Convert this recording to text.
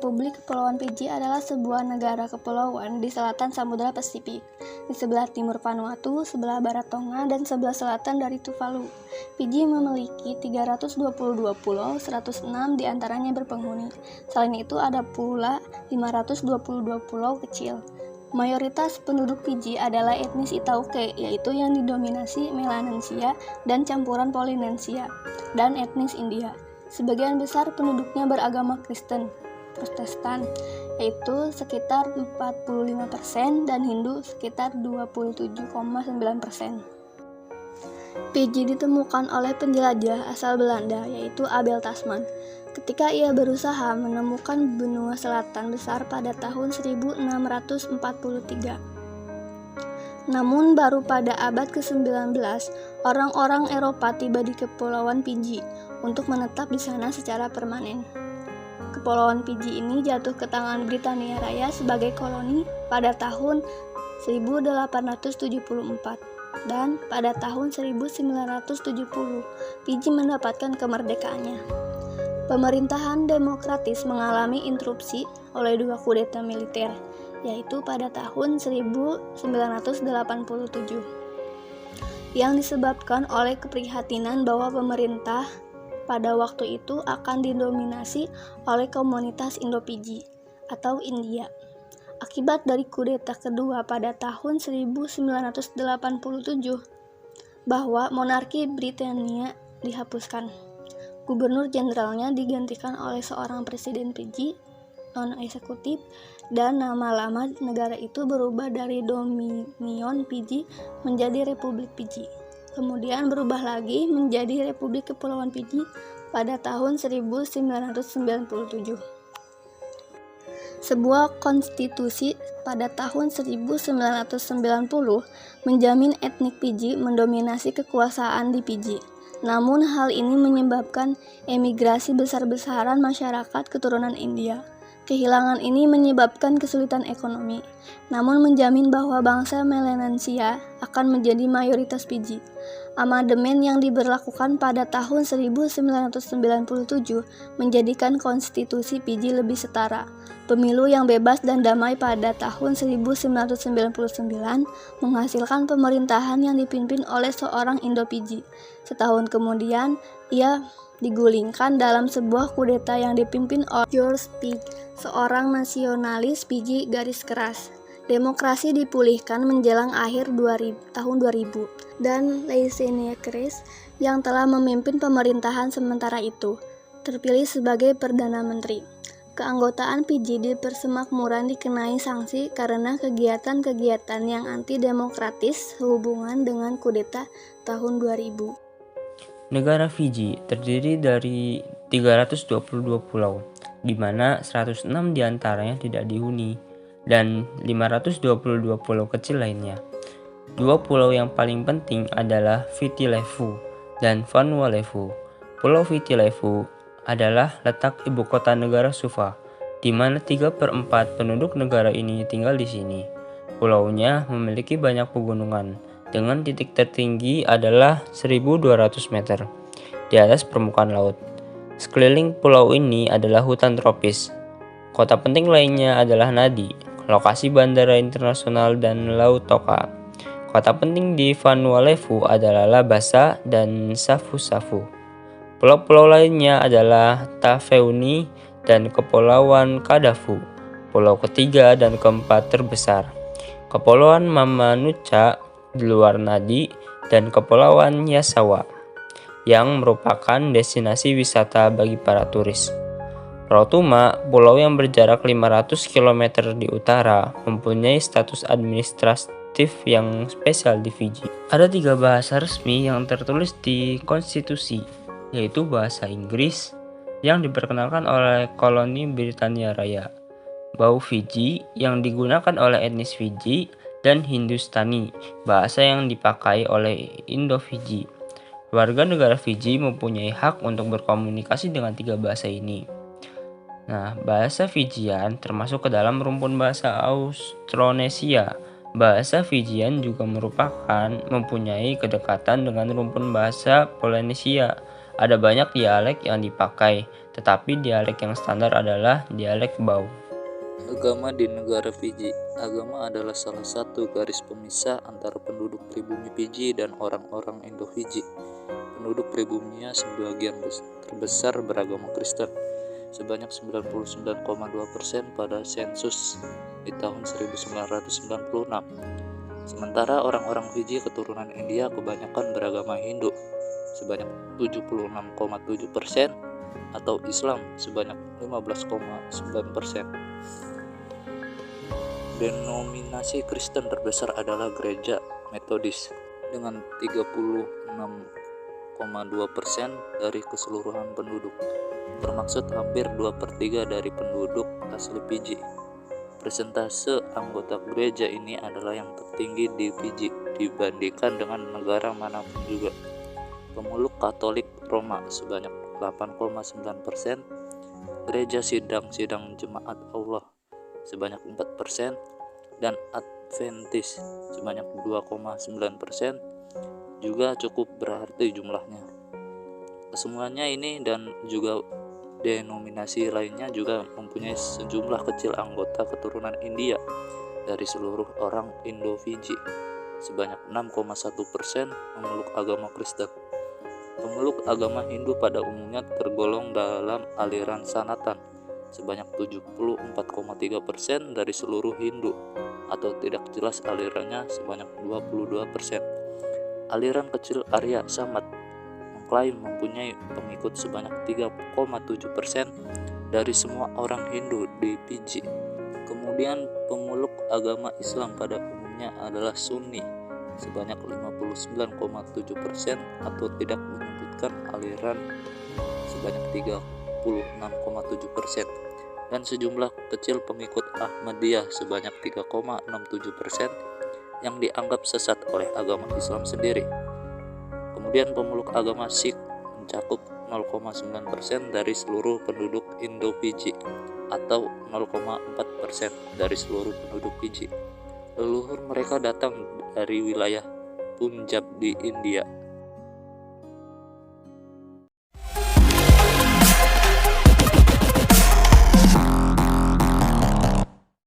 Republik Kepulauan Fiji adalah sebuah negara kepulauan di selatan Samudra Pasifik, di sebelah timur Vanuatu, sebelah barat Tonga, dan sebelah selatan dari Tuvalu. Fiji memiliki 322 pulau, 106 diantaranya berpenghuni. Selain itu ada pula 522 pulau kecil. Mayoritas penduduk Fiji adalah etnis Itauke, yaitu yang didominasi Melanesia dan campuran Polinesia, dan etnis India. Sebagian besar penduduknya beragama Kristen, Protestan, yaitu sekitar 45%, dan Hindu sekitar 27,9%. Fiji ditemukan oleh penjelajah asal Belanda, yaitu Abel Tasman, ketika ia berusaha menemukan benua selatan besar pada tahun 1643. Namun baru pada abad ke-19, orang-orang Eropa tiba di Kepulauan Fiji untuk menetap di sana secara permanen. Kepulauan Fiji ini jatuh ke tangan Britania Raya sebagai koloni pada tahun 1874, dan pada tahun 1970 Fiji mendapatkan kemerdekaannya. Pemerintahan demokratis mengalami interupsi oleh 2 kudeta militer, yaitu pada tahun 1987, yang disebabkan oleh keprihatinan bahwa pemerintah pada waktu itu akan didominasi oleh komunitas Indo-Fiji atau India. Akibat dari kudeta kedua pada tahun 1987, bahwa monarki Britania dihapuskan. Gubernur jenderalnya digantikan oleh seorang presiden Fiji non-eksekutif, dan nama lama negara itu berubah dari Dominion Fiji menjadi Republik Fiji. Kemudian berubah lagi menjadi Republik Kepulauan Fiji pada tahun 1997. Sebuah konstitusi pada tahun 1990 menjamin etnik Fiji mendominasi kekuasaan di Fiji. Namun hal ini menyebabkan emigrasi besar-besaran masyarakat keturunan India. Kehilangan ini menyebabkan kesulitan ekonomi, namun menjamin bahwa bangsa Melanesia akan menjadi mayoritas Fiji. Amandemen yang diberlakukan pada tahun 1997 menjadikan konstitusi Fiji lebih setara. Pemilu yang bebas dan damai pada tahun 1999 menghasilkan pemerintahan yang dipimpin oleh seorang Indo-Fiji. Setahun kemudian, ia digulingkan dalam sebuah kudeta yang dipimpin oleh George Pig, seorang nasionalis Fiji garis keras. Demokrasi dipulihkan menjelang akhir tahun 2000, dan Laisenia Kris yang telah memimpin pemerintahan sementara itu terpilih sebagai Perdana Menteri. Keanggotaan Fiji di Persemakmuran dikenai sanksi karena kegiatan-kegiatan yang anti-demokratis sehubungan dengan kudeta tahun 2000. Negara Fiji terdiri dari 322 pulau, di mana 106 diantaranya tidak dihuni, dan 522 pulau kecil lainnya. 2 pulau yang paling penting adalah Viti Levu dan Vanuatu. Pulau Viti Levu adalah letak ibu kota negara Suva, di mana 3/4 penduduk negara ini tinggal di sini. Pulaunya memiliki banyak pegunungan, dengan titik tertinggi adalah 1.200 meter di atas permukaan laut. Sekeliling pulau ini adalah hutan tropis. Kota penting lainnya adalah Nadi, lokasi bandara internasional, dan Laut Toka. Kota penting di Vanuatu adalah Labasa dan Safu-Safu. Pulau-pulau lainnya adalah Tafeuni dan Kepulauan Kadafu, pulau ketiga dan keempat terbesar. Kepulauan Mamanuca di luar Nadi, dan Kepulauan Yasawa, yang merupakan destinasi wisata bagi para turis. Rotuma, pulau yang berjarak 500 km di utara, mempunyai status administratif yang spesial di Fiji. Ada 3 bahasa resmi yang tertulis di konstitusi, yaitu bahasa Inggris yang diperkenalkan oleh koloni Britania Raya, Bau Fiji yang digunakan oleh etnis Fiji, dan Hindustani, bahasa yang dipakai oleh Indo-Fiji. Warga negara Fiji mempunyai hak untuk berkomunikasi dengan 3 bahasa ini. Nah, bahasa Fijian termasuk ke dalam rumpun bahasa Austronesia. Bahasa Fijian juga mempunyai kedekatan dengan rumpun bahasa Polinesia Ada banyak dialek yang dipakai, tetapi dialek yang standar adalah dialek Bau. Agama di negara Fiji. Agama adalah salah satu garis pemisah antara penduduk pribumi Fiji dan orang-orang Indo-Fiji. Penduduk pribuminya sebagian terbesar beragama Kristen, sebanyak 99,2% pada sensus di tahun 1996. Sementara orang-orang Fiji keturunan India kebanyakan beragama Hindu, sebanyak 76,7%, atau Islam sebanyak 15,9%. Denominasi Kristen terbesar adalah Gereja Metodis dengan 36,2% dari keseluruhan penduduk, bermaksud hampir 2/3 dari penduduk asli Fiji. Persentase anggota gereja ini adalah yang tertinggi di Fiji dibandingkan dengan negara manapun juga. Pemeluk Katolik Roma sebanyak 8,9%, Gereja Sidang Jemaat Allah sebanyak 4%, dan Adventis sebanyak 2,9% juga cukup berarti jumlahnya. Kesemuanya ini dan juga denominasi lainnya juga mempunyai sejumlah kecil anggota keturunan India dari seluruh orang Indo-Fiji. Sebanyak 6,1% memeluk agama Kristen. Pemeluk agama Hindu pada umumnya tergolong dalam aliran Sanatan, sebanyak 74,3% dari seluruh Hindu, atau tidak jelas alirannya sebanyak 22%. Aliran kecil Arya Samad mengklaim mempunyai pengikut sebanyak 3,7% dari semua orang Hindu di Fiji. Kemudian pemeluk agama Islam pada umumnya adalah Sunni, sebanyak 59,7%, atau tidak menyebutkan aliran sebanyak 36,7%, dan sejumlah kecil pengikut Ahmadiyah sebanyak 3,67% yang dianggap sesat oleh agama Islam sendiri. Kemudian pemeluk agama Sikh mencakup 0,9% dari seluruh penduduk Indo-Fiji atau 0,4% dari seluruh penduduk Fiji. Leluhur mereka datang dari wilayah Punjab di India.